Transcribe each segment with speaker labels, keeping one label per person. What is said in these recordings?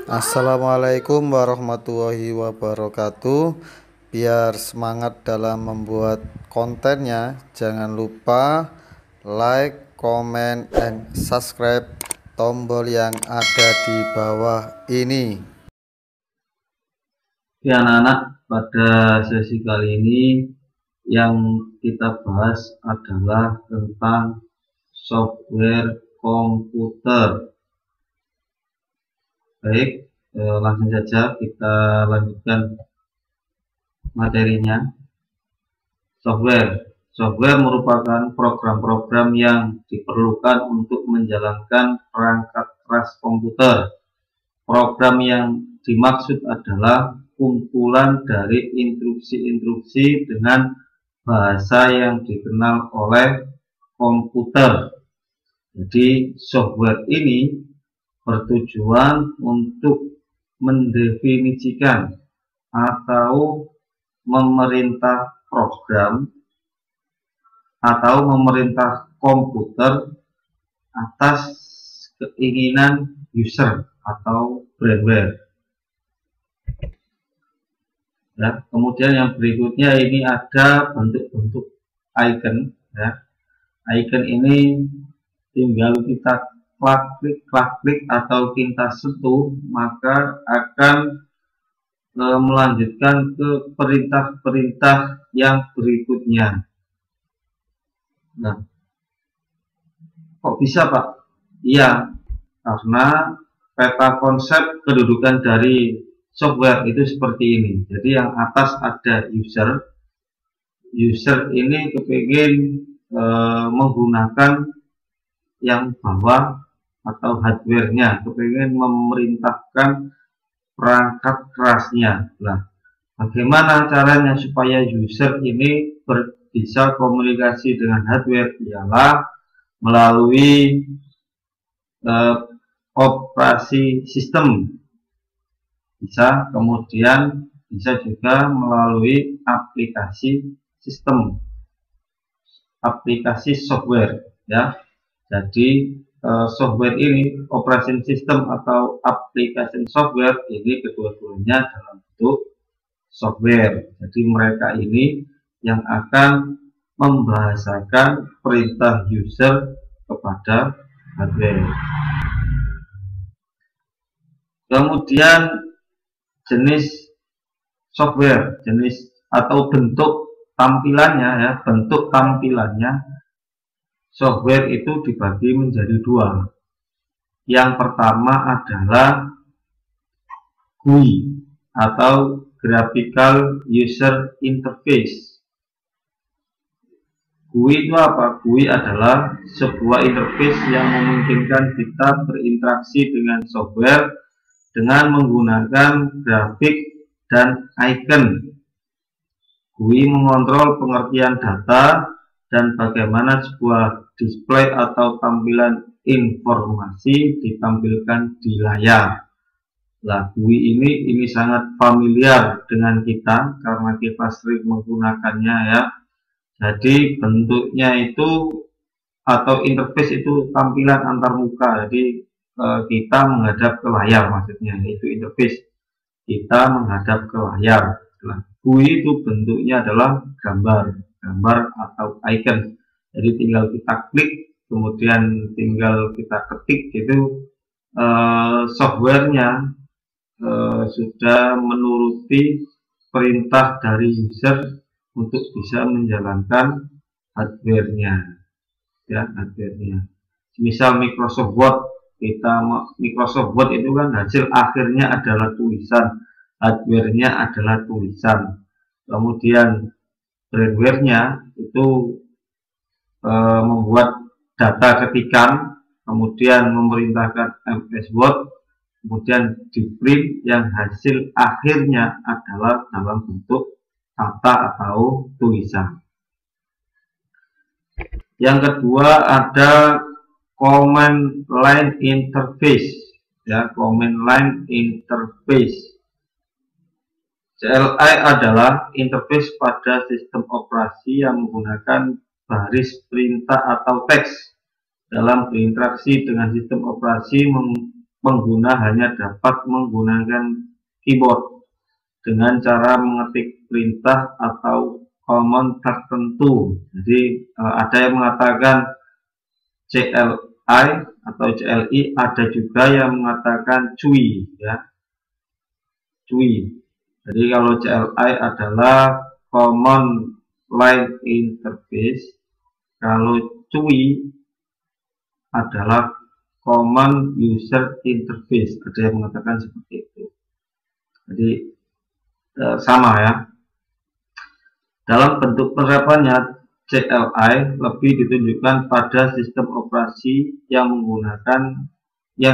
Speaker 1: Assalamualaikum warahmatullahi wabarakatuh. Biar semangat dalam membuat kontennya, jangan lupa like, comment, and subscribe tombol yang ada di bawah ini.
Speaker 2: Oke anak-anak, pada sesi kali ini yang kita bahas adalah tentang software komputer. Baik, langsung saja kita lanjutkan materinya. Software merupakan program-program yang diperlukan untuk menjalankan perangkat keras komputer. Program yang dimaksud adalah kumpulan dari instruksi-instruksi dengan bahasa yang dikenal oleh komputer. Jadi software ini bertujuan untuk mendefinisikan atau memerintah program atau memerintah komputer atas keinginan user atau brainware. Ya, kemudian yang berikutnya ini ada bentuk-bentuk icon. Ya. Icon ini tinggal kita klik atau kita sentuh, maka akan melanjutkan ke perintah-perintah yang berikutnya. Nah, kok bisa Pak? Iya, karena peta konsep kedudukan dari software itu seperti ini. Jadi yang atas ada user. User ini kepingin menggunakan yang bawah atau hardware-nya, kepingin memerintahkan perangkat kerasnya. Nah, bagaimana caranya supaya user ini bisa komunikasi dengan hardware? Ialah melalui operasi sistem. Bisa, kemudian bisa juga melalui aplikasi sistem, aplikasi software. Ya, jadi software ini, operation system atau application software ini kedua-duanya dalam bentuk software. Jadi mereka ini yang akan membahasakan perintah user kepada hardware. Kemudian jenis software, jenis atau bentuk tampilannya, ya, bentuk tampilannya software itu dibagi menjadi dua. Yang pertama adalah GUI atau Graphical User Interface. GUI itu apa? GUI adalah sebuah interface yang memungkinkan kita berinteraksi dengan software dengan menggunakan grafik dan icon. GUI mengontrol pengertian data dan bagaimana sebuah display atau tampilan informasi ditampilkan di layar. Nah, GUI ini sangat familiar dengan kita karena kita sering menggunakannya, ya. Jadi bentuknya itu atau interface itu tampilan antar muka. Jadi kita menghadap ke layar, maksudnya itu interface, kita menghadap ke layar. Nah, GUI itu bentuknya adalah gambar atau icon. Jadi tinggal kita klik, kemudian tinggal kita ketik, itu softwarenya sudah menuruti perintah dari user untuk bisa menjalankan hardware-nya, ya, hardware-nya. Misal Microsoft Word, Microsoft Word itu kan hasil akhirnya adalah tulisan, hardware-nya adalah tulisan. Kemudian brainware-nya itu membuat data ketikan, kemudian memerintahkan MS Word, kemudian di print, yang hasil akhirnya adalah dalam bentuk kata atau tulisan. Yang kedua ada command line interface, ya, command line interface. CLI adalah interface pada sistem operasi yang menggunakan baris perintah atau teks. Dalam berinteraksi dengan sistem operasi pengguna hanya dapat menggunakan keyboard dengan cara mengetik perintah atau command tertentu. Jadi ada yang mengatakan CLI atau CLI, ada juga yang mengatakan CUI ya. CUI. Jadi kalau CLI adalah Command Line Interface, kalau CUI adalah Command User Interface. Ada yang mengatakan seperti itu. Jadi sama ya. Dalam bentuk penerapannya, CLI lebih ditunjukkan pada sistem operasi yang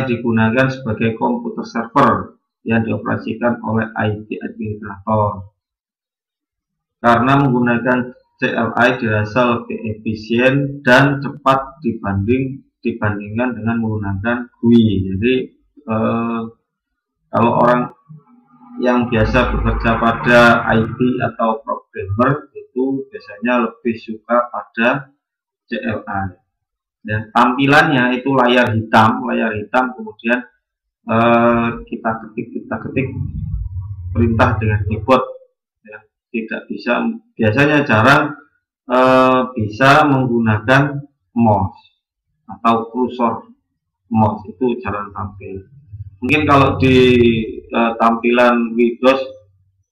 Speaker 2: digunakan sebagai komputer server yang dioperasikan oleh IT administrator. Karena menggunakan CLI dirasa lebih efisien dan cepat dibandingkan dengan menggunakan GUI. Jadi kalau orang yang biasa bekerja pada IT atau programmer itu biasanya lebih suka pada CLI. Dan tampilannya itu layar hitam kemudian kita ketik perintah dengan keyboard ya. Tidak bisa, biasanya jarang bisa menggunakan mouse atau kursor mouse, itu jarang tampil. Mungkin kalau di tampilan Windows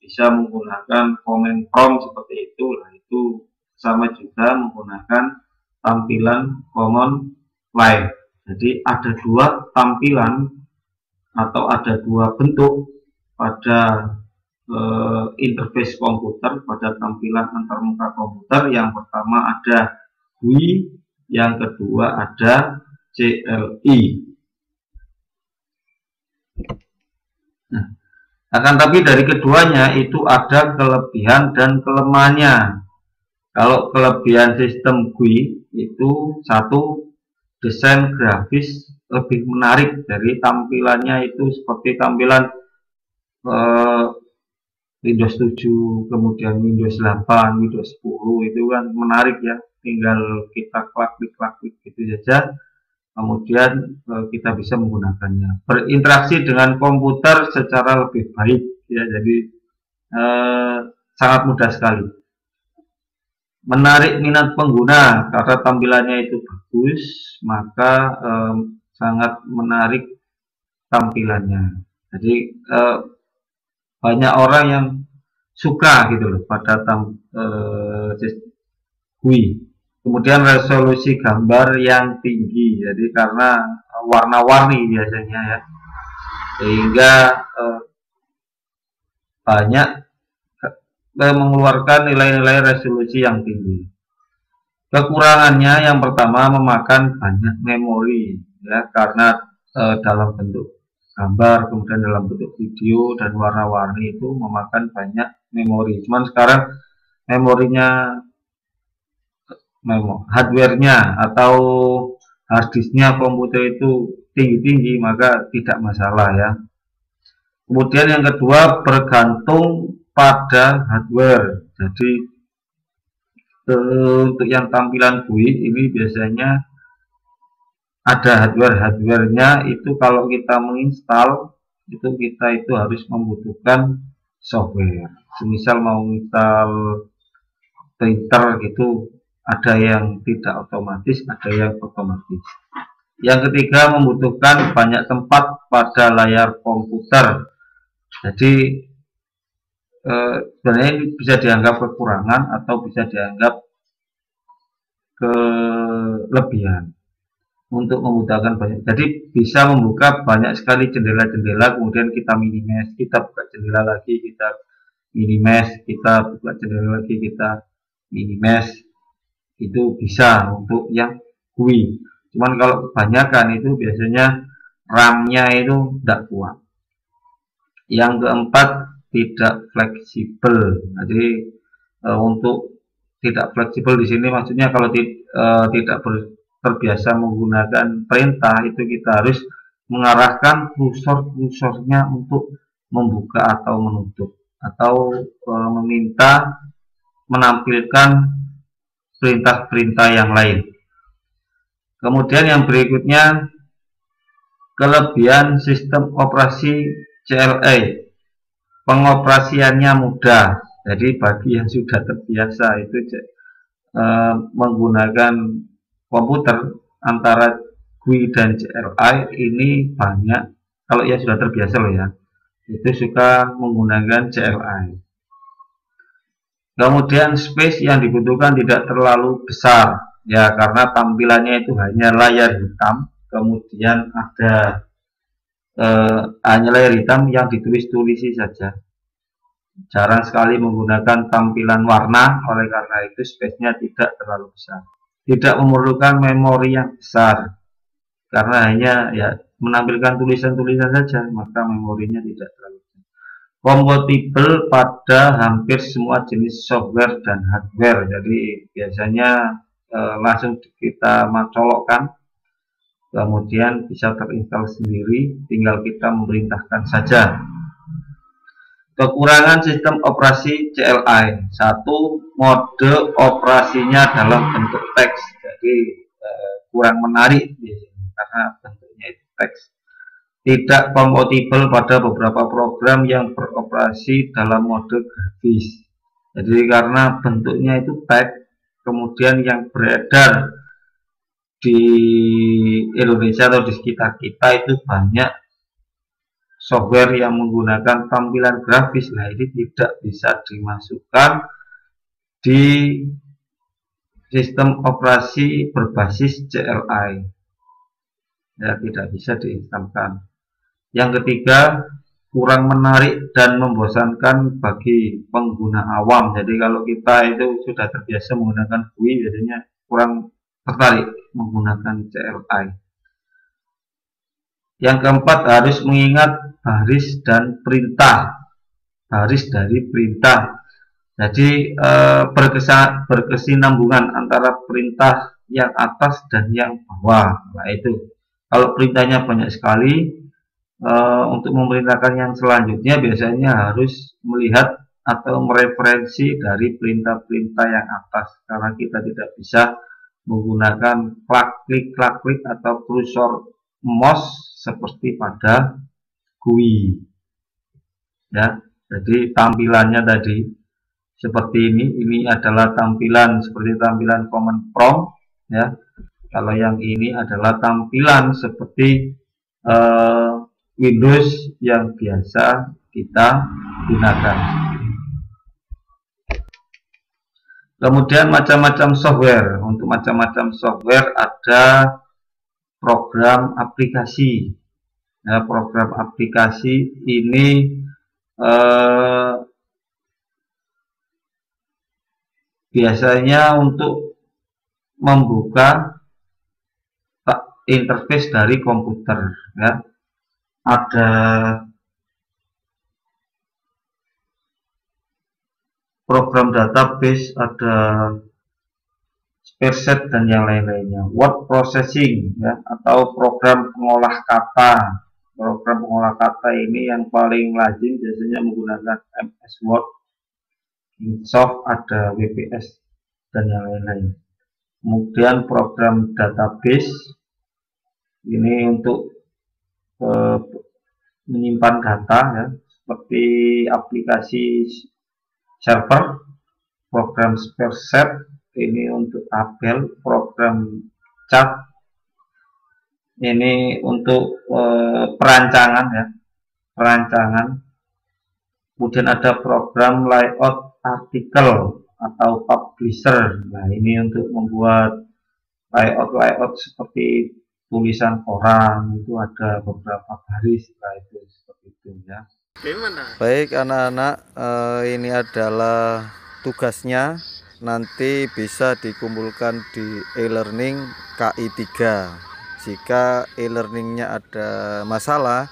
Speaker 2: bisa menggunakan command prompt seperti itu, nah itu sama juga menggunakan tampilan command line. Jadi ada dua tampilan atau ada dua bentuk pada interface komputer, pada tampilan antarmuka komputer. Yang pertama ada GUI, yang kedua ada CLI. Nah, akan tapi dari keduanya itu ada kelebihan dan kelemahannya. Kalau kelebihan sistem GUI itu satu, desain grafis lebih menarik dari tampilannya itu seperti tampilan Windows 7, kemudian Windows 8, Windows 10 itu kan menarik ya, tinggal kita klik-klik gitu saja. Kemudian kita bisa menggunakannya, berinteraksi dengan komputer secara lebih baik ya, jadi sangat mudah sekali, menarik minat pengguna karena tampilannya itu bagus, maka sangat menarik tampilannya. Jadi banyak orang yang suka gitu loh pada GUI. Kemudian resolusi gambar yang tinggi, jadi karena warna-warni biasanya ya, sehingga banyak mengeluarkan nilai-nilai resolusi yang tinggi. Kekurangannya yang pertama memakan banyak memori ya, karena dalam bentuk gambar, kemudian dalam bentuk video dan warna-warni itu memakan banyak memori. Cuman sekarang memorinya, hardware-nya atau harddisknya komputer itu tinggi-tinggi, maka tidak masalah ya. Kemudian yang kedua, bergantung pada hardware. Jadi untuk yang tampilan GUI ini biasanya ada hardware-nya itu, kalau kita menginstal itu kita itu harus membutuhkan software. Misal mau install printer gitu, ada yang tidak otomatis, ada yang otomatis. Yang ketiga, membutuhkan banyak tempat pada layar komputer. Jadi sebenarnya ini bisa dianggap kekurangan atau bisa dianggap kelebihan untuk memudahkan banyak. Jadi bisa membuka banyak sekali jendela-jendela, kemudian kita minimize, kita buka jendela lagi, kita minimize, kita buka jendela lagi, kita minimize. Itu bisa untuk yang GUI. Cuman kalau kebanyakan itu biasanya RAM-nya itu tidak kuat. Yang keempat, tidak fleksibel. Jadi untuk tidak fleksibel di sini maksudnya kalau tidak terbiasa menggunakan perintah, itu kita harus mengarahkan kursornya untuk membuka atau menutup, atau meminta menampilkan perintah-perintah yang lain. Kemudian yang berikutnya, Kelebihan sistem operasi CLA, pengoperasiannya mudah. Jadi bagi yang sudah terbiasa itu menggunakan komputer antara GUI dan CLI ini banyak. Kalau yang sudah terbiasa loh ya, itu suka menggunakan CLI. Kemudian space yang dibutuhkan tidak terlalu besar ya, karena tampilannya itu hanya layar hitam, kemudian ada hanya layar hitam yang ditulis-tulisi saja. Jarang sekali menggunakan tampilan warna, oleh karena itu space-nya tidak terlalu besar. Tidak memerlukan memori yang besar, karena hanya ya menampilkan tulisan-tulisan saja, maka memorinya tidak terlalu besar. Kompatibel pada hampir semua jenis software dan hardware, jadi biasanya langsung kita colokkan, kemudian bisa terinstall sendiri, tinggal kita memerintahkan saja. Kekurangan sistem operasi CLI, satu, mode operasinya dalam bentuk teks, jadi kurang menarik karena bentuknya itu teks. Tidak kompatibel pada beberapa program yang beroperasi dalam mode grafis, jadi karena bentuknya itu teks, kemudian yang beredar di Indonesia atau di sekitar kita itu banyak software yang menggunakan tampilan grafis. Nah, ini tidak bisa dimasukkan di sistem operasi berbasis CLI ya, tidak bisa diinstalkan. Yang ketiga, kurang menarik dan membosankan bagi pengguna awam. Jadi kalau kita itu sudah terbiasa menggunakan GUI, biasanya kurang tertarik menggunakan CLI. Yang keempat, harus mengingat baris dan perintah, baris dari perintah. Jadi berkesinambungan antara perintah yang atas dan yang bawah. Nah itu, kalau perintahnya banyak sekali, untuk memerintahkan yang selanjutnya biasanya harus melihat atau mereferensi dari perintah-perintah yang atas, karena kita tidak bisa menggunakan klik-klik atau kursor mouse seperti pada GUI ya. Jadi tampilannya tadi seperti ini adalah tampilan seperti tampilan command prompt ya. Kalau yang ini adalah tampilan seperti Windows yang biasa kita gunakan. Kemudian macam-macam software. Untuk macam-macam software ada program aplikasi. Nah, program aplikasi ini biasanya untuk membuka interface dari komputer ya. Ada program database, ada spreadsheet dan yang lain-lainnya. Word processing ya, atau program pengolah kata. Program pengolah kata ini yang paling lazim biasanya menggunakan MS Word, Microsoft, ada WPS dan yang lain-lain. Kemudian program database ini untuk menyimpan data ya, seperti aplikasi server. Program spreadsheet ini untuk tabel. Program chart ini untuk perancangan ya, perancangan. Kemudian ada program layout artikel atau publisher. Nah, ini untuk membuat layout seperti tulisan koran, itu ada beberapa baris. Nah, itu seperti itu ya.
Speaker 1: Baik anak-anak, ini adalah tugasnya, nanti bisa dikumpulkan di e-learning KI 3. Jika e-learningnya ada masalah,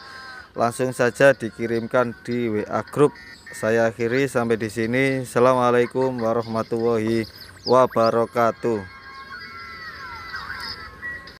Speaker 1: langsung saja dikirimkan di WA Group. Saya akhiri sampai di sini. Assalamualaikum warahmatullahi wabarakatuh.